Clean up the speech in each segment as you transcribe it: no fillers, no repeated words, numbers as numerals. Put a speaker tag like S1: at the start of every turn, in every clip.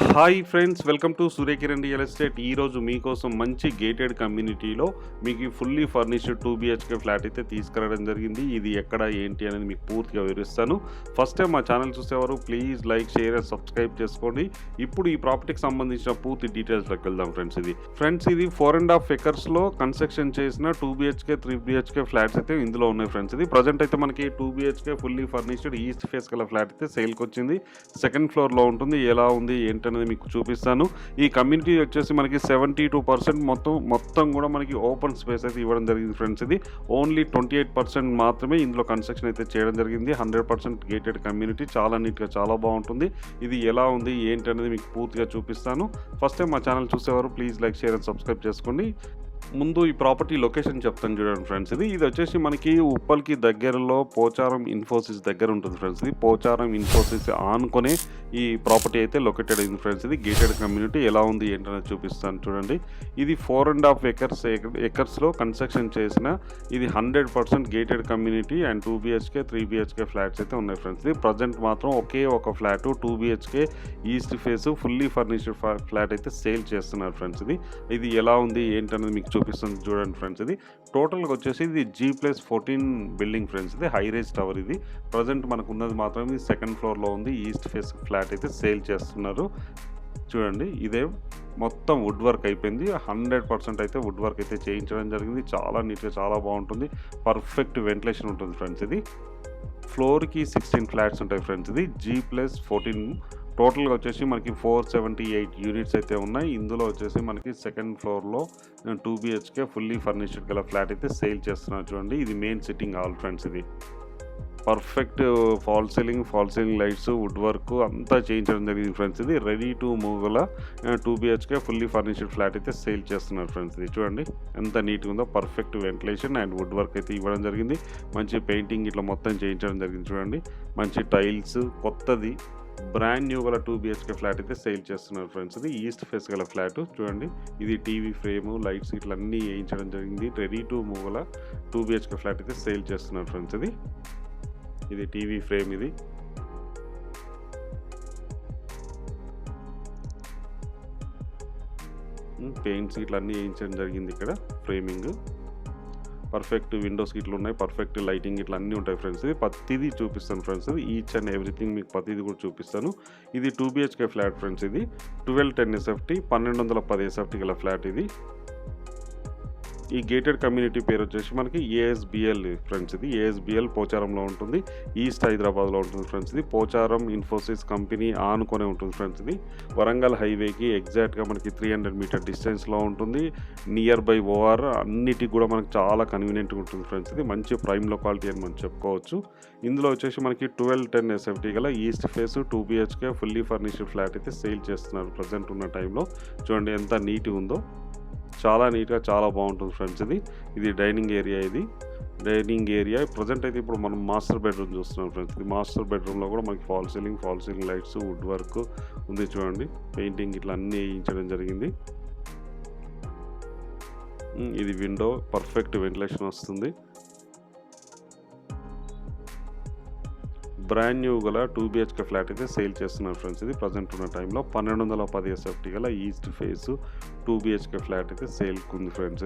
S1: Hi friends, welcome to Surya Kiran real estate. ఈరోజు మీకోసం మంచి గేటెడ్ కమ్యూనిటీలో మీకు ఫుల్లీ ఫర్నిష్డ్ 2 BHK ఫ్లాట్ అయితే తీసుకురావడం జరిగింది. ఇది ఎక్కడ ఏంటి అనేది మీకు పూర్తిగా వివరిస్తాను. ఫస్ట్ టైం మా ఛానల్ చూసేవారు please like, share and subscribe చేసుకోండి. ఇప్పుడు ఈ ప్రాపర్టీకి సంబంధించిన పూర్తి డీటెయిల్స్లోకి వెళ్దాం ఫ్రెండ్స్. ఇది 4.5 ఎకర్స్లో కన్స్ట్రక్షన్ చేసిన 2 BHK 3 BHK ఫ్లాట్స్ అయితే ఇందులో ఉన్నాయి ఫ్రెండ్స్. ఇది ప్రజెంట్ అయితే మనకి 2 BHK fully furnished east face గల ఫ్లాట్ అయితే సేల్కి వచ్చింది. సెకండ్ ఫ్లోర్లో ఉంటుంది. ఎలా ఉంది ఏంటనేది మీకు చూపిస్తాను. ఈ కమ్యూనిటీ వచ్చేసి మనకి 72% మొత్తం కూడా మనకి ఓపెన్ స్పేస్ అయితే ఇవ్వడం జరిగింది ఫ్రెండ్స్. ఇది ఓన్లీ 28% మాత్రమే ఇందులో కన్స్ట్రక్షన్ అయితే చేయడం జరిగింది. 100% గేటెడ్ కమ్యూనిటీ, చాలా నీట్గా చాలా బాగుంటుంది. ఇది ఎలా ఉంది ఏంటి అనేది మీకు పూర్తిగా చూపిస్తాను. ఫస్ట్ టైం మా ఛానల్ చూసేవారు please like, share and subscribe చేసుకోండి. ముందు ఈ ప్రాపర్టీ లొకేషన్ చెప్తాను చూడండి ఫ్రెండ్స్. ఇది వచ్చేసి మనకి ఉప్పల్కి దగ్గరలో పోచారం ఇన్ఫోసిస్ దగ్గర ఉంటుంది ఫ్రెండ్స్. ఇది పోచారం ఇన్ఫోసిస్ ఆనుకునే ఈ ప్రాపర్టీ అయితే లొకేటెడ్ అయింది ఫ్రెండ్స్. ఇది గేటెడ్ కమ్యూనిటీ ఎలా ఉంది ఏంటనేది చూపిస్తాను చూడండి. ఇది 4.5 ఎకర్స్లో కన్స్ట్రక్షన్ చేసిన ఇది 100% gated community and 2 BHK 3 BHK flats అయితే ఉన్నాయి ఫ్రెండ్స్. ఇది ప్రజెంట్ మాత్రం ఒకే ఒక flat 2 BHK east face fully furnished flat అయితే సేల్ చేస్తున్నారు ఫ్రెండ్స్. ఇది ఎలా ఉంది ఏంటనేది మీకు చూపిస్తుంది చూడండి ఫ్రెండ్స్. ఇది టోటల్గా వచ్చేసి ఇది G+14 బిల్డింగ్ ఫ్రెండ్స్. ఇది హై రైజ్ టవర్. ఇది ప్రజెంట్ మనకు ఉన్నది మాత్రం ఇది సెకండ్ ఫ్లోర్లో ఉంది. ఈస్ట్ ఫేస్ ఫ్లాట్ అయితే సేల్ చేస్తున్నారు చూడండి. ఇదే మొత్తం వుడ్ వర్క్ అయిపోయింది. 100% అయితే వుడ్ వర్క్ అయితే చేయించడం జరిగింది. చాలా నీట్గా చాలా బాగుంటుంది. పర్ఫెక్ట్ వెంటిలేషన్ ఉంటుంది ఫ్రెండ్స్. ఇది ఫ్లోర్కి 16 ఫ్లాట్స్ ఉంటాయి ఫ్రెండ్స్. ఇది G+14 టోటల్గా వచ్చేసి మనకి 478 యూనిట్స్ అయితే ఉన్నాయి. ఇందులో వచ్చేసి మనకి సెకండ్ ఫ్లోర్లో 2 BHK ఫుల్లీ ఫర్నిష్డ్ గల ఫ్లాట్ అయితే సేల్ చేస్తున్నారు చూడండి. ఇది మెయిన్ సిట్టింగ్ హాల్ ఫ్రెండ్స్. ఇది perfect fall ceiling lights, wood work అంతా చేయించడం జరిగింది ఫ్రెండ్స్. ఇది రెడీ టు మూవ్ గల 2 BHK ఫుల్లీ ఫర్నిష్డ్ ఫ్లాట్ అయితే సేల్ చేస్తున్నారు ఫ్రెండ్స్. ఇది చూడండి ఎంత నీట్గా ఉందో. Perfect ventilation and wood work అయితే ఇవ్వడం జరిగింది. మంచి పెయింటింగ్ ఇట్లా మొత్తం చేయించడం జరిగింది చూడండి. మంచి టైల్స్, కొత్తది బ్రాండ్ న్యూ గల 2 BHK ఫ్లాట్ అయితే సేల్ చేస్తున్నారు ఫ్రెండ్స్. ఇది ఈస్ట్ ఫేస్ గల ఫ్లాట్ చూడండి. ఇది టీవీ ఫ్రేము, లైట్స్ ఇట్లా అన్నీ వేయించడం జరిగింది. రెడీ టు మూవ్ గల 2 BHK ఫ్లాట్ అయితే సేల్ చేస్తున్నారు ఫ్రెండ్స్. ఇది టీవీ ఫ్రేమ్. ఇది పెయింట్స్ ఇట్లా అన్నీ వేయించడం జరిగింది. ఇక్కడ ఫ్రేమింగ్ పర్ఫెక్ట్ విండోస్ ఇట్లా ఉన్నాయి. పర్ఫెక్ట్ లైటింగ్ ఇట్లా అన్నీ ఉంటాయి ఫ్రెండ్స్. ఇది ప్రతిదీ చూపిస్తాను ఫ్రెండ్స్. ఈచ్ అండ్ ఎవ్రీథింగ్ మీకు ప్రతిదీ కూడా చూపిస్తాను. ఇది 2 BHK ఫ్లాట్ ఫ్రెండ్స్. ఇది 1210 SFT 1210 SFT గల ఫ్లాట్. ఇది ఈ గేటెడ్ కమ్యూనిటీ పేరు వచ్చేసి మనకి ASBL ఫ్రెండ్స్. ఇది ASBL పోచారంలో ఉంటుంది. ఈస్ట్ హైదరాబాద్లో ఉంటుంది ఫ్రెండ్స్. ఇది పోచారం ఇన్ఫోసిస్ కంపెనీ ఆనుకొనే ఉంటుంది ఫ్రెండ్స్. ఇది వరంగల్ హైవేకి ఎగ్జాక్ట్గా మనకి 300 మీటర్ డిస్టెన్స్లో ఉంటుంది. నియర్ బై OR అన్నిటికి కూడా మనకి చాలా కన్వీనియంట్గా ఉంటుంది ఫ్రెండ్స్. ఇది మంచి ప్రైమ్ లొకాలిటీ అని మనం చెప్పుకోవచ్చు. ఇందులో వచ్చేసి మనకి 1210 SFT గల east face 2 BHK fully furnished flat అయితే సేల్ చేస్తున్నారు ప్రజెంట్ ఉన్న టైంలో. చూడండి ఎంత నీట్గా ఉందో. చాలా నీట్గా చాలా బాగుంటుంది ఫ్రెండ్స్. ఇది డైనింగ్ ఏరియా. ఇది డైనింగ్ ఏరియా ప్రజెంట్ అయితే ఇప్పుడు మనం మాస్టర్ బెడ్రూమ్ చూస్తున్నాం ఫ్రెండ్స్. ఇది మాస్టర్ బెడ్రూమ్లో కూడా మనకి fall ceiling lights, wood work ఉంది చూడండి. పెయింటింగ్ ఇట్లా అన్నీ వేయించడం జరిగింది. ఇది విండో, పర్ఫెక్ట్ వెంటిలేషన్ వస్తుంది. బ్రాండ్ న్యూ గల 2 BHK ఫ్లాట్ అయితే సేల్ చేస్తున్నారు ఫ్రెండ్స్. ఇది ప్రజెంట్ ఉన్న టైంలో 1210 SFT గల ఈస్ట్ ఫేస్ 2 BHK ఫ్లాట్ అయితే సేల్కి ఉంది ఫ్రెండ్స్.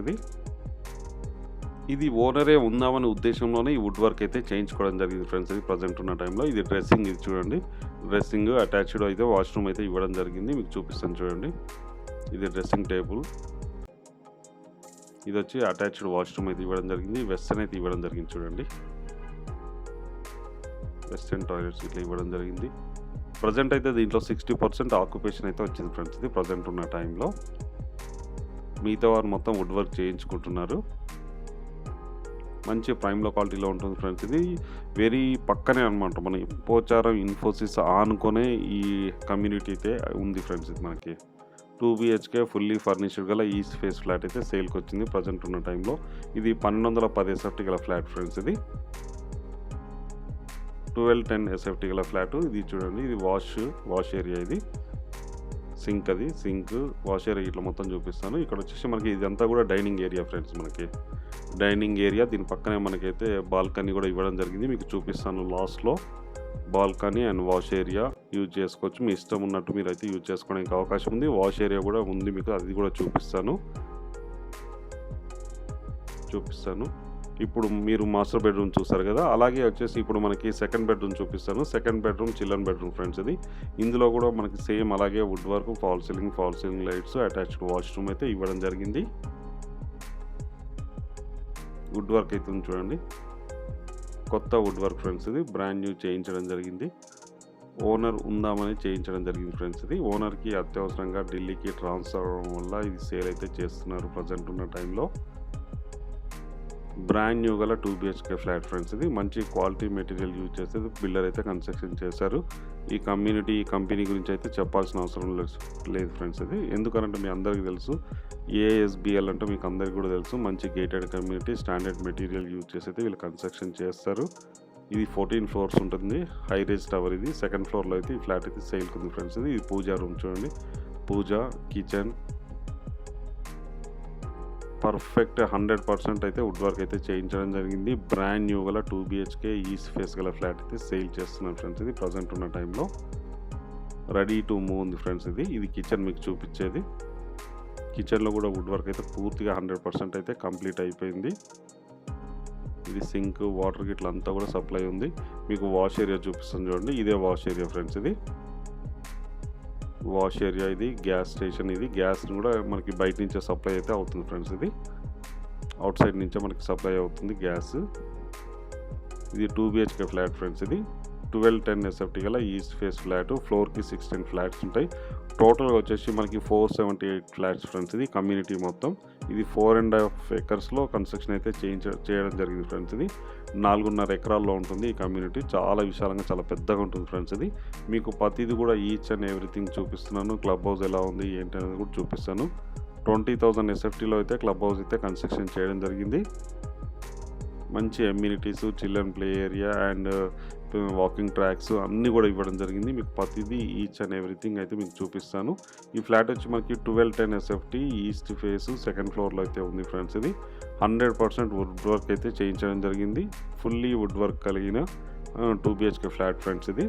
S1: ఇది ఓనరే ఉందామనే ఉద్దేశంలోనే ఈ వుడ్ వర్క్ అయితే చేయించుకోవడం జరిగింది ఫ్రెండ్స్. ఇది ప్రజెంట్ ఉన్న టైంలో. ఇది డ్రెస్సింగ్. ఇది చూడండి డ్రెస్సింగ్ అటాచ్డ్ అయితే వాష్రూమ్ అయితే ఇవ్వడం జరిగింది. మీకు చూపిస్తాను చూడండి. ఇది డ్రెస్సింగ్ టేబుల్. ఇది వచ్చి అటాచ్డ్ వాష్రూమ్ అయితే ఇవ్వడం జరిగింది. వెస్టర్న్ అయితే ఇవ్వడం జరిగింది చూడండి. వెస్టర్న్ టాయిలెట్స్ ఇట్లా ఇవ్వడం జరిగింది. ప్రజెంట్ అయితే దీంట్లో 60% ఆక్యుపేషన్ అయితే వచ్చింది ఫ్రెండ్స్. ఇది ప్రజెంట్ ఉన్న టైంలో. మిగతా వారు మొత్తం వుడ్ వర్క్ చేయించుకుంటున్నారు. మంచి ప్రైమ్ లొకాలిటీలో ఉంటుంది ఫ్రెండ్స్. ఇది వెరీ పక్కనే అనమాట. మన పోచారం ఇన్ఫోసిస్ ఆనుకొనే ఈ కమ్యూనిటీ అయితే ఉంది ఫ్రెండ్స్. ఇది మనకి 2 BHK ఫుల్లీ ఫర్నిష్డ్ గల ఈస్ట్ ఫేస్ ఫ్లాట్ అయితే సేల్కి వచ్చింది ప్రజెంట్ ఉన్న టైంలో. ఇది 1210 SFT గల ఫ్లాట్ ఫ్రెండ్స్. ఇది 1210 SFT గల ఫ్లాట్. ఇది చూడండి. ఇది వాష్ ఏరియా. ఇది సింక్ వాష్ ఏరియా ఇట్లా మొత్తం చూపిస్తాను. ఇక్కడ వచ్చేసి మనకి ఇదంతా కూడా డైనింగ్ ఏరియా ఫ్రెండ్స్. మనకి డైనింగ్ ఏరియా దీని పక్కనే మనకైతే బాల్కనీ కూడా ఇవ్వడం జరిగింది. మీకు చూపిస్తాను లాస్ట్లో. Balcony and wash area use చేసుకోవచ్చు. మీ ఇష్టం ఉన్నట్టు మీరైతే యూజ్ చేసుకోవడానికి అవకాశం ఉంది. వాష్ ఏరియా కూడా ఉంది మీకు, అది కూడా చూపిస్తాను. ఇప్పుడు మీరు మాస్టర్ బెడ్రూమ్ చూసారు కదా, అలాగే వచ్చేసి ఇప్పుడు మనకి సెకండ్ బెడ్రూమ్ చూపిస్తాను. Second bedroom children bedroom friends ఇది. ఇందులో కూడా మనకి సేమ్ అలాగే wood work, fall ceiling lights, attached washroom అయితే ఇవ్వడం జరిగింది. వుడ్ వర్క్ అయితే ఉంది చూడండి, కొత్త వుడ్ వర్క్ ఫ్రెండ్స్ ఇది. బ్రాండ్ న్యూ చేయించడం జరిగింది. ఓనర్ ఉందామని చేయించడం జరిగింది ఫ్రెండ్స్ ఇది. ఓనర్కి అత్యవసరంగా ఢిల్లీకి ట్రాన్స్ఫర్ అవ్వడం వల్ల ఇది సేల్ అయితే చేస్తున్నారు ప్రజెంట్ ఉన్న టైంలో. బ్రాండ్ న్యూ గల 2 BHK ఫ్లాట్ ఫ్రెండ్స్ ఇది. మంచి క్వాలిటీ మెటీరియల్ యూజ్ చేసేది బిల్డర్ అయితే కన్స్ట్రక్షన్ చేశారు. ఈ కంపెనీ గురించి అయితే చెప్పాల్సిన అవసరం లేదు ఫ్రెండ్స్ ఇది. ఎందుకంటే మీ అందరికీ తెలుసు, ASBL అంటే మీకు అందరికీ కూడా తెలుసు. మంచి gated community, standard material use చేసి అయితే వీళ్ళు కన్స్ట్రక్షన్ చేస్తారు. ఇది 14 ఫ్లోర్స్ ఉంటుంది, హై రేజ్ టవర్ ఇది. సెకండ్ ఫ్లోర్లో అయితే ఈ ఫ్లాట్ అయితే సేల్కి ఉంది ఫ్రెండ్స్ ఇది. ఇది పూజా రూమ్ చూడండి, పూజ, కిచెన్ పర్ఫెక్ట్ 100% అయితే వుడ్ వర్క్ అయితే చేయించడం జరిగింది. బ్రాండ్ న్యూ గల 2 BHK ఈస్ట్ ఫేస్ గల ఫ్లాట్ అయితే సేల్ చేస్తున్నాను ఫ్రెండ్స్ ఇది. ప్రజెంట్ ఉన్న టైంలో రెడీ టు మూవ్ ఉంది ఫ్రెండ్స్ ఇది. ఇది కిచెన్ మీకు చూపించేది. కిచెన్లో కూడా వుడ్ వర్క్ అయితే పూర్తిగా 100% అయితే కంప్లీట్ అయిపోయింది. ఇది సింక్, వాటర్ గిట్ల అంతా కూడా సప్లై ఉంది. మీకు వాష్ ఏరియా చూపిస్తాను చూడండి, ఇదే వాష్ ఏరియా ఫ్రెండ్స్ ఇది. వాష్ ఏరియా ఇది. గ్యాస్ స్టేషన్ ఇది. గ్యాస్ కూడా మనకి బయట నుంచే సప్లై అయితే అవుతుంది ఫ్రెండ్స్ ఇది. అవుట్ సైడ్ నుంచే మనకి సప్లై అవుతుంది గ్యాస్. ఇది 2 BHK ఫ్లాట్ ఫ్రెండ్స్ ఇది. 1210 SFT గల ఈస్ట్ ఫేస్ ఫ్లాట్. ఫ్లోర్కి 16 ఫ్లాట్స్ ఉంటాయి. టోటల్గా వచ్చేసి మనకి 478 ఫ్లాట్స్ ఫ్రెండ్స్ ఇది. కమ్యూనిటీ మొత్తం ఇది 4.5 acresలో కన్స్ట్రక్షన్ అయితే చేయడం జరిగింది ఫ్రెండ్స్ ఇది. 4.5 ఎకరాల్లో ఉంటుంది ఈ కమ్యూనిటీ. చాలా విశాలంగా, చాలా పెద్దగా ఉంటుంది ఫ్రెండ్స్ ఇది. మీకు ప్రతిది కూడా ఈచ్ అండ్ ఎవ్రీథింగ్ చూపిస్తున్నాను. క్లబ్ హౌస్ ఎలా ఉంది ఏంటి అనేది కూడా చూపిస్తాను. 20,000 SFTలో అయితే క్లబ్ హౌస్ అయితే కన్స్ట్రక్షన్ చేయడం జరిగింది. మంచి amenities, children play area and walking tracks అన్నీ కూడా ఇవ్వడం జరిగింది. మీకు ప్రతిదీ ఈచ్ అండ్ ఎవ్రీథింగ్ అయితే మీకు చూపిస్తాను. ఈ ఫ్లాట్ వచ్చి మనకి 1210 SFT ఈస్ట్ ఫేస్ సెకండ్ ఫ్లోర్లో అయితే ఉంది ఫ్రెండ్స్ ఇది. 100% వుడ్ వర్క్ అయితే చేయించడం జరిగింది. ఫుల్లీ వుడ్ వర్క్ కలిగిన 2 BHK ఫ్లాట్ ఫ్రెండ్స్ ఇది.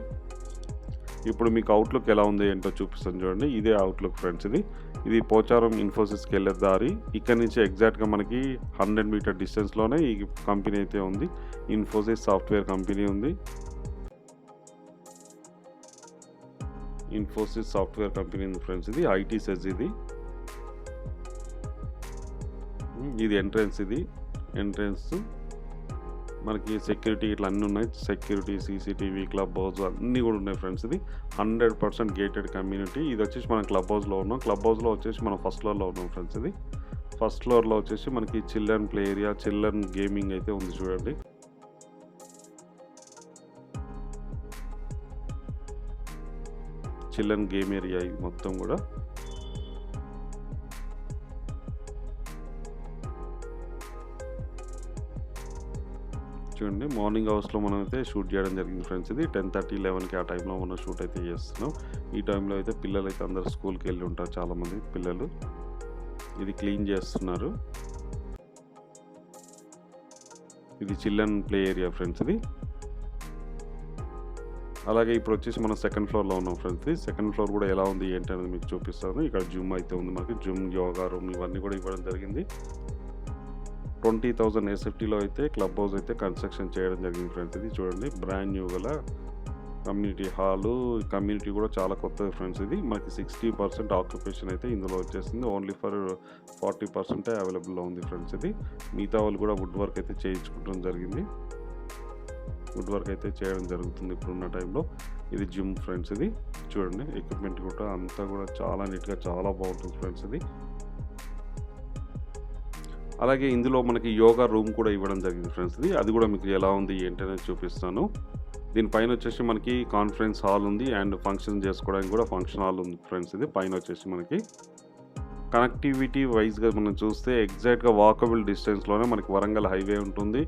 S1: ఇప్పుడు మీకు అవుట్లుక్ ఎలా ఉంది ఏంటో చూపిస్తాను చూడండి, ఇదే అవుట్లుక్ ఫ్రెండ్స్ ఇది. ఇది పోచారం ఇన్ఫోసిస్కి వెళ్ళే దారి. ఇక్కడ నుంచి ఎగ్జాక్ట్గా మనకి 100 మీటర్ డిస్టెన్స్లోనే ఈ కంపెనీ అయితే ఉంది. ఇన్ఫోసిస్ సాఫ్ట్వేర్ కంపెనీ ఉంది. ఇన్ఫోసిస్ సాఫ్ట్వేర్ కంపెనీ ఉంది ఫ్రెండ్స్ ఇది. IT సెజ్ ఇది. ఇది ఎంట్రన్స్. ఇది ఎంట్రన్స్. మనకి సెక్యూరిటీ ఇట్లా అన్నీ ఉన్నాయి. సెక్యూరిటీ, CCTV, క్లబ్ హౌస్ అన్నీ కూడా ఉన్నాయి ఫ్రెండ్స్ ఇది. 100% గేటెడ్ కమ్యూనిటీ. ఇది వచ్చేసి మనం క్లబ్ హౌస్లో ఉన్నాం. క్లబ్ హౌస్లో వచ్చేసి మనం ఫస్ట్ ఫ్లోర్లో ఉన్నాం ఫ్రెండ్స్ ఇది. ఫస్ట్ ఫ్లోర్లో వచ్చేసి మనకి children play area, children gaming అయితే ఉంది చూడండి. చిల్డ్రన్ గేమ్ ఏరియా ఇది మొత్తం కూడా. చూడండి, మార్నింగ్ అవర్స్లో మనం అయితే షూట్ చేయడం జరిగింది ఫ్రెండ్స్ ఇది. 10:30, 11కి ఆ టైంలో మనం షూట్ అయితే చేస్తున్నాం. ఈ టైంలో అయితే పిల్లలు అయితే అందరు స్కూల్కి వెళ్ళి ఉంటారు, చాలామంది పిల్లలు. ఇది క్లీన్ చేస్తున్నారు. ఇది చిల్డ్రన్ ప్లే ఏరియా ఫ్రెండ్స్ ఇది. అలాగే ఇప్పుడు వచ్చేసి మనం సెకండ్ ఫ్లోర్లో ఉన్నాం ఫ్రెండ్స్ ఇది. సెకండ్ ఫ్లోర్ కూడా ఎలా ఉంది ఏంటి అనేది మీకు చూపిస్తాను. ఇక్కడ జిమ్ అయితే ఉంది మనకి. జిమ్, యోగా రూమ్ ఇవన్నీ కూడా ఇవ్వడం జరిగింది. 20,000 SFTలో అయితే క్లబ్ హౌస్ అయితే కన్స్ట్రక్షన్ చేయడం జరిగింది ఫ్రెండ్స్ ఇది. చూడండి, బ్రాండ్ న్యూ గల కమ్యూనిటీ హాలు. కమ్యూనిటీ కూడా చాలా కొత్తది ఫ్రెండ్స్ ఇది. మనకి 60% ఆక్యుపేషన్ అయితే ఇందులో వచ్చేసింది. ఓన్లీ ఫర్ 40% అవైలబుల్లో ఉంది ఫ్రెండ్స్ ఇది. మిగతా వాళ్ళు కూడా వుడ్ వర్క్ అయితే చేయించుకోవడం జరిగింది. వుడ్ వర్క్ అయితే చేయడం జరుగుతుంది ఇప్పుడున్న టైంలో. ఇది జిమ్ ఫ్రెండ్స్ ఇది. చూడండి, ఎక్విప్మెంట్ కూడా అంతా కూడా చాలా నీట్గా, చాలా బాగుంటుంది ఫ్రెండ్స్ ఇది. అలాగే ఇందులో మనకి యోగా రూమ్ కూడా ఇవ్వడం జరిగింది ఫ్రెండ్స్ ఇది. అది కూడా మీకు ఎలా ఉంది ఏంటి అనేది చూపిస్తాను. దీనిపైన వచ్చేసి మనకి కాన్ఫరెన్స్ హాల్ ఉంది అండ్ ఫంక్షన్ చేసుకోవడానికి కూడా ఫంక్షన్ హాల్ ఉంది ఫ్రెండ్స్ ఇది. పైన వచ్చేసి మనకి కనెక్టివిటీ వైజ్గా మనం చూస్తే ఎగ్జాక్ట్గా వాకబుల్ డిస్టెన్స్లోనే మనకి వరంగల్ హైవే ఉంటుంది.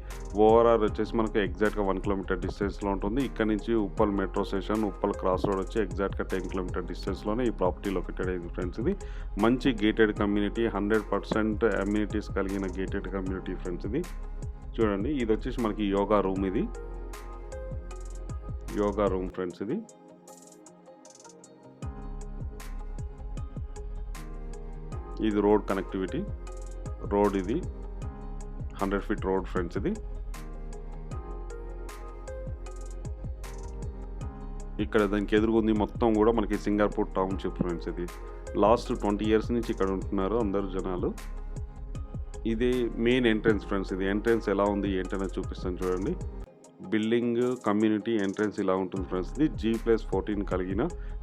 S1: ఓవరాల్ వచ్చేసి మనకి ఎగ్జాక్ట్గా 1 కిలోమీటర్ డిస్టెన్స్లో ఉంటుంది. ఇక్కడ నుంచి Uppal metro station, Uppal cross road వచ్చి ఎగ్జాక్ట్గా 10 కిలోమీటర్ డిస్టెన్స్లోనే ఈ ప్రాపర్టీ లొకేటెడ్ అయింది ఫ్రెండ్స్ ఇది. మంచి గేటెడ్ కమ్యూనిటీ, 100% అమ్యూనిటీస్ కలిగిన గేటెడ్ కమ్యూనిటీ ఫ్రెండ్స్ ఇది. చూడండి, ఇది వచ్చేసి మనకి యోగా రూమ్. ఇది యోగా రూమ్ ఫ్రెండ్స్ ఇది. ఇది రోడ్ కనెక్టివిటీ, రోడ్ ఇది 100 ఫీట్ రోడ్ ఫ్రెండ్స్. ఇది ఇక్కడ దానికి ఎదురుగుంది మొత్తం కూడా మనకి సింగపూర్ టౌన్షిప్ ఫ్రెండ్స్. ఇది లాస్ట్ 20 ఇయర్స్ నుంచి ఇక్కడ ఉంటున్నారు అందరు జనాలు. ఇది మెయిన్ ఎంట్రన్స్ ఫ్రెండ్స్. ఇది ఎంట్రన్స్ ఎలా ఉంది ఏంటనేది చూపిస్తాను చూడండి. బిల్డింగ్ కమ్యూనిటీ ఎంట్రన్స్ ఇలా ఉంటుంది ఫ్రెండ్స్. ఇది G+14 కలిగిన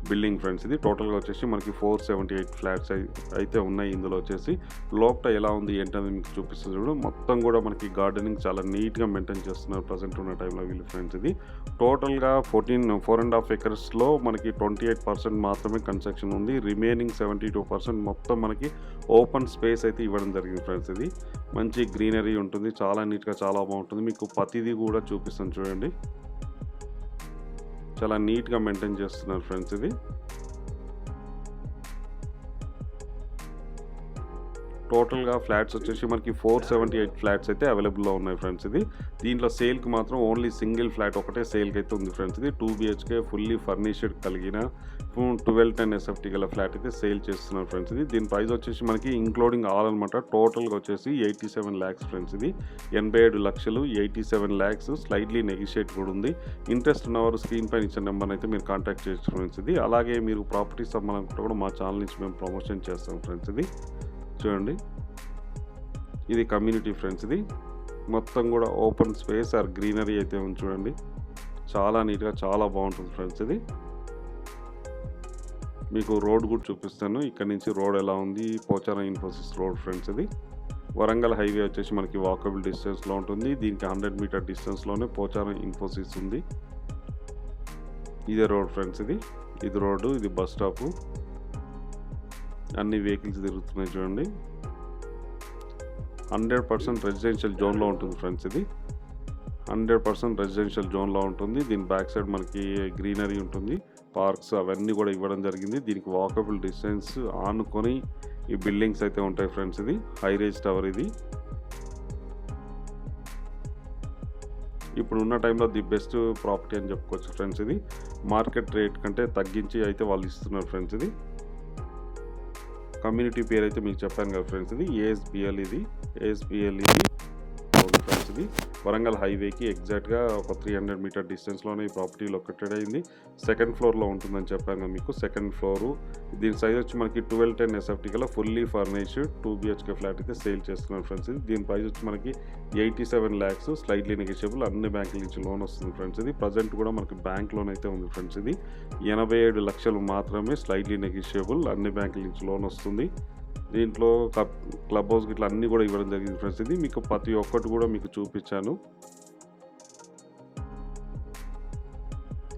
S1: బిల్డింగ్ ఫ్రెండ్స్. ఇది టోటల్గా వచ్చేసి మనకి 478 ఫ్లాట్స్ అయితే ఉన్నాయి. ఇందులో వచ్చేసి లోపల ఎలా ఉంది ఏంటనేది మీకు చూపిస్తుంది చూడు. మొత్తం కూడా మనకి గార్డెనింగ్ చాలా నీట్గా మెయింటైన్ చేస్తున్నారు ప్రజెంట్ ఉన్న టైంలో వీళ్ళు ఫ్రెండ్స్. ఇది టోటల్గా 4.5 ఎకర్స్లో మనకి 28% మాత్రమే కన్స్ట్రక్షన్ ఉంది. రిమైనింగ్ 72% మొత్తం మనకి ఓపెన్ స్పేస్ అయితే ఇవ్వడం జరిగింది ఫ్రెండ్స్. ఇది మంచి గ్రీనరీ ఉంటుంది, చాలా నీట్గా చాలా బాగుంటుంది. మీకు ప్రతిదీ కూడా చూపిస్తాను చూడండి. చాలా నీట్గా మెయింటైన్ చేస్తున్నారు ఫ్రెండ్స్. ఇది టోటల్గా ఫ్లాట్స్ వచ్చేసి మనకి 478 ఫ్లాట్స్ అయితే అవైలబుల్లో ఉన్నాయి ఫ్రెండ్స్. ఇది దీంట్లో సేల్కి మాత్రం ఓన్లీ సింగిల్ ఫ్లాట్ ఒకటే సేల్కి అయితే ఉంది ఫ్రెండ్స్. ఇది 2 BHK ఫుల్లీ ఫర్నిష్డ్ కలిగిన 1210 SFT గల ఫ్లాట్ అయితే సేల్ చేస్తున్నారు ఫ్రెండ్స్. ఇది దీని ప్రైస్ వచ్చేసి మనకి ఇంక్లూడింగ్ ఆల్ అనమాట. టోటల్గా వచ్చేసి 87 lakhs ఫ్రెండ్స్. ఇది 87 లక్షలు, 87 lakhs. స్లైడ్లీ నెగిషియేట్ కూడా ఉంది. ఇంట్రెస్ట్ ఉన్నవారు స్క్రీన్ పైన ఇచ్చిన నెంబర్ అయితే మీరు కాంటాక్ట్ చేయొచ్చు ఫ్రెండ్స్. ఇది అలాగే మీరు ప్రాపర్టీస్ అమ్మాలనుకుంటే కూడా మా ఛానల్ నుంచి మేము ప్రమోషన్ చేస్తాం ఫ్రెండ్స్. ఇది చూడండి, ఇది కమ్యూనిటీ ఫ్రెండ్స్. ఇది మొత్తం కూడా ఓపెన్ స్పేస్ ఆర్ గ్రీనరీ అయితే ఉంది చూడండి. చాలా నీట్గా చాలా బాగుంటుంది ఫ్రెండ్స్. ఇది మీకు రోడ్ కూడా చూపిస్తాను. ఇక్కడ నుంచి రోడ్ ఎలా ఉంది, పోచారం ఇన్ఫోసిస్ రోడ్ ఫ్రెండ్స్. ఇది వరంగల్ హైవే వచ్చేసి మనకి వాకబుల్ డిస్టెన్స్లో ఉంటుంది. దీనికి 100 మీటర్ డిస్టెన్స్లోనే పోచారం ఇన్ఫోసిస్ ఉంది. ఇదే రోడ్ ఫ్రెండ్స్. ఇది రోడ్డు, ఇది బస్ స్టాపు. అన్ని వెహికల్స్ తిరుగుతున్నాయి చూడండి. 100% రెసిడెన్షియల్ జోన్లో ఉంటుంది ఫ్రెండ్స్. ఇది 100% రెసిడెన్షియల్ జోన్లో ఉంటుంది. దీని బ్యాక్ సైడ్ మనకి గ్రీనరీ ఉంటుంది, పార్క్స్ అవన్నీ కూడా ఇవ్వడం జరిగింది. దీనికి వాకబుల్ డిస్టెన్స్ ఆనుకొని ఈ బిల్డింగ్స్ అయితే ఉంటాయి ఫ్రెండ్స్. ఇది హై రైజ్ టవర్. ఇది ఇప్పుడు ఉన్న టైంలో ది బెస్ట్ ప్రాపర్టీ అని చెప్పుకోవచ్చు ఫ్రెండ్స్. ఇది మార్కెట్ రేట్ కంటే తగ్గించి అయితే వాళ్ళు ఇస్తున్నారు ఫ్రెండ్స్. ఇది కమ్యూనిటీ పేరు అయితే మీకు చెప్పాను కదా ఫ్రెండ్స్. ఇది ASBL. ఇది ASBL ఫ్రెండ్స్. ఇది వరంగల్ హైవేకి ఎగ్జాక్ట్గా ఒక 300 మీటర్ డిస్టెన్స్లోనే ఈ ప్రాపర్టీ లొకేటెడ్ అయింది. సెకండ్ ఫ్లోర్లో ఉంటుందని చెప్పాను కదా మీకు. Second floor. దీని సైజ్ వచ్చి మనకి 1210 SFT గల ఫుల్లీ ఫర్నిష్డ్ 2 BHK ఫ్లాట్ అయితే సేల్ చేస్తున్నారు ఫ్రెండ్స్. ఇది దీని ప్రైస్ వచ్చి మనకి 87 lakhs. Slightly negotiable. అన్ని బ్యాంకుల నుంచి లోన్ వస్తుంది ఫ్రెండ్స్. ఇది ప్రజెంట్ కూడా మనకి బ్యాంక్ లోన్ అయితే ఉంది ఫ్రెండ్స్. ఇది 87 లక్షలు మాత్రమే, స్లైడ్లీ నెగిషియబుల్. అన్ని బ్యాంకుల నుంచి లోన్ వస్తుంది. దీంట్లో క్లబ్ హౌస్ ఇట్లా అన్నీ కూడా ఇవ్వడం జరిగింది ఫ్రెండ్స్. ఇది మీకు ప్రతి ఒక్కటి కూడా మీకు చూపించాను.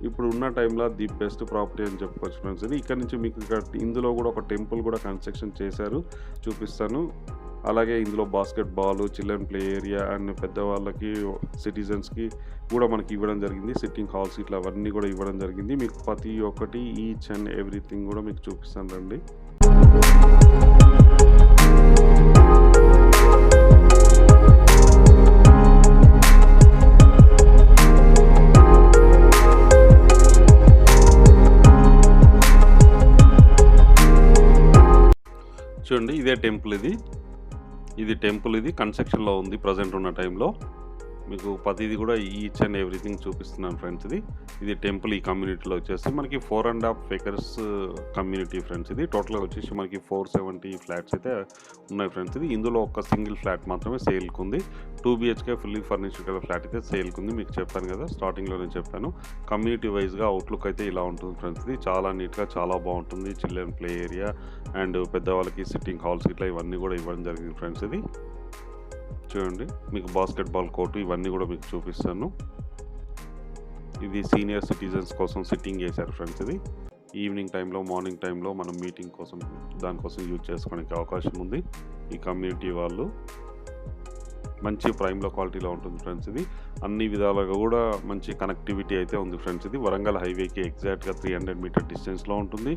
S1: ఇప్పుడు ఉన్న టైంలో ది బెస్ట్ ప్రాపర్టీ అని చెప్పుకోవచ్చు ఫ్రెండ్స్. ఇది ఇక్కడ నుంచి మీకు ఇందులో కూడా ఒక టెంపుల్ కూడా కన్స్ట్రక్షన్ చేశారు, చూపిస్తాను. అలాగే ఇందులో basket ball, children play area and పెద్దవాళ్ళకి సిటిజన్స్కి కూడా మనకి ఇవ్వడం జరిగింది. సిట్టింగ్ హాల్స్ ఇట్లా అవన్నీ కూడా ఇవ్వడం జరిగింది. మీకు ప్రతి ఒక్కటి ఈచ్ అండ్ ఎవ్రీథింగ్ కూడా మీకు చూపిస్తాను రండి. చూడండి, ఇదే టెంపుల్. ఇది టెంపుల్. ఇది కన్స్ట్రక్షన్లో ఉంది ప్రజెంట్ ఉన్న టైంలో. మీకు ప్రతిదీ కూడా ఈచ్ అండ్ ఎవ్రీథింగ్ చూపిస్తున్నాను ఫ్రెండ్స్. ఇది టెంపుల్. ఈ కమ్యూనిటీలో వచ్చేసి మనకి 4.5 acres కమ్యూనిటీ ఫ్రెండ్స్. ఇది టోటల్గా వచ్చేసి మనకి 470 ఫ్లాట్స్ అయితే ఉన్నాయి ఫ్రెండ్స్. ఇది ఇందులో ఒక సింగిల్ ఫ్లాట్ మాత్రమే సేల్కి ఉంది. 2 BHK ఫుల్లీ ఫర్నిష్డ్ ఫ్లాట్ అయితే సేల్కి ఉంది. మీకు చెప్పాను కదా, స్టార్టింగ్లోనే చెప్పాను. కమ్యూనిటీ వైజ్గా అవుట్లుక్ అయితే ఇలా ఉంటుంది ఫ్రెండ్స్. ఇది చాలా నీట్గా చాలా బాగుంటుంది. చిల్డ్రన్ ప్లే ఏరియా అండ్ పెద్దవాళ్ళకి సిట్టింగ్ హాల్స్ ఇట్లా ఇవన్నీ కూడా ఇవ్వడం జరిగింది ఫ్రెండ్స్. ఇది చూడండి, మీకు బాస్కెట్బాల్ కోర్టు ఇవన్నీ కూడా మీకు చూపిస్తాను. ఇది సీనియర్ సిటిజన్స్ కోసం సిట్టింగ్ చేశారు ఫ్రెండ్స్. ఇది ఈవినింగ్ టైంలో, మార్నింగ్ టైంలో మనం మీటింగ్ కోసం దానికోసం యూజ్ చేసుకోవడానికి అవకాశం ఉంది ఈ కమ్యూనిటీ వాళ్ళు. మంచి ప్రైమ్‌లో క్వాలిటీలో ఉంటుంది ఫ్రెండ్స్ ఇది. అన్ని విధాలుగా కూడా మంచి కనెక్టివిటీ అయితే ఉంది ఫ్రెండ్స్ ఇది. వరంగల్ హైవేకి ఎగ్జాక్ట్‌గా 300 మీటర్ డిస్టెన్స్‌లో ఉంటుంది.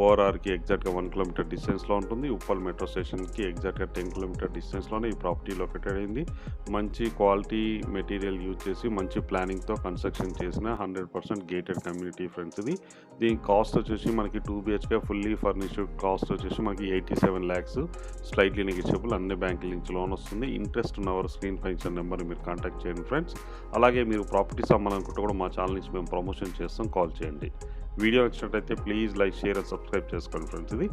S1: ఓఆర్ఆర్‌కి ఎగ్జాక్ట్‌గా 1 కిలోమీటర్ డిస్టెన్స్‌లో ఉంటుంది. ఉప్పల్ మెట్రో స్టేషన్‌కి ఎగ్జాక్ట్‌గా 10 కిలోమీటర్ డిస్టెన్స్‌లోనే ఈ ప్రాపర్టీ లొకేటెడ్ అయింది. మంచి క్వాలిటీ మెటీరియల్ యూజ్ చేసి మంచి ప్లానింగ్‌తో కన్‌స్ట్రక్షన్ చేసిన 100% గేటెడ్ కమ్యూనిటీ ఫ్రెండ్స్ ఇది. దీని కాస్ట్ వచ్చేసి మనకి 2 బీహెచ్‌కే ఫుల్లీ ఫర్నిష్డ్ కాస్ట్ వచ్చేసి మనకి 87 lakhs స్లైట్లీ నెగోషియబుల్. అన్ని బ్యాంకుల నుంచి లోన్ వస్తుంది. ఇంట్రెస్ట్ ఉన్నవారు స్క్రీన్ పై ఇచ్చిన నెంబర్‌ని మీరు కాంటాక్ట్ చేయండి ఫ్రెండ్స్. అలాగే మీరు ప్రాపర్టీస్ అమ్మాలనుకుంటే కూడా మా ఛానల్ నుంచి మేము ప్రమోషన్ చేస్తాం, కాల్ చేయండి. వీడియో నచ్చినట్లయితే please like, share and subscribe చేసుకోండి ఫ్రెండ్స్ ఇది.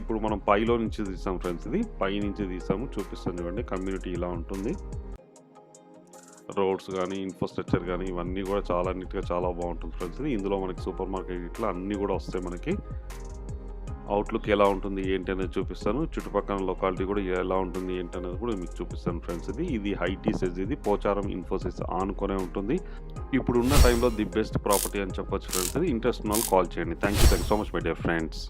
S1: ఇప్పుడు మనం పైలో నుంచి తీసాం ఫ్రెండ్స్ ఇది. పై నుంచి తీసాము, చూపిస్తాను చూడండి. కమ్యూనిటీ ఇలా ఉంటుంది. రోడ్స్ కానీ, ఇన్ఫ్రాస్ట్రక్చర్ కానీ ఇవన్నీ కూడా చాలా నీట్‌గా చాలా బాగుంటుంది ఫ్రెండ్స్ ఇది. ఇందులో మనకి సూపర్ మార్కెట్ ఇట్లా అన్నీ కూడా వస్తాయి మనకి. అవుట్‌లుక్ ఎలా ఉంటుంది ఏంటి అనేది చూపిస్తాను. చుట్టుపక్కల లొకాలిటీ కూడా ఎలా ఉంటుంది ఏంటి అనేది కూడా మీకు చూపిస్తాను ఫ్రెండ్స్ ఇది. ఇది హైటీస్ ఇది పోచారం ఇన్ఫోసిస్ ఆనుకునే ఉంటుంది. ఇప్పుడున్న టైంలో ది బెస్ట్ ప్రాపర్టీ అని చెప్పొచ్చు ఫ్రెండ్స్ ఇది. ఇంట్రెస్ట్ ఉన్న వాళ్ళు కాల్ చేయండి. Thank you so much my dear friends.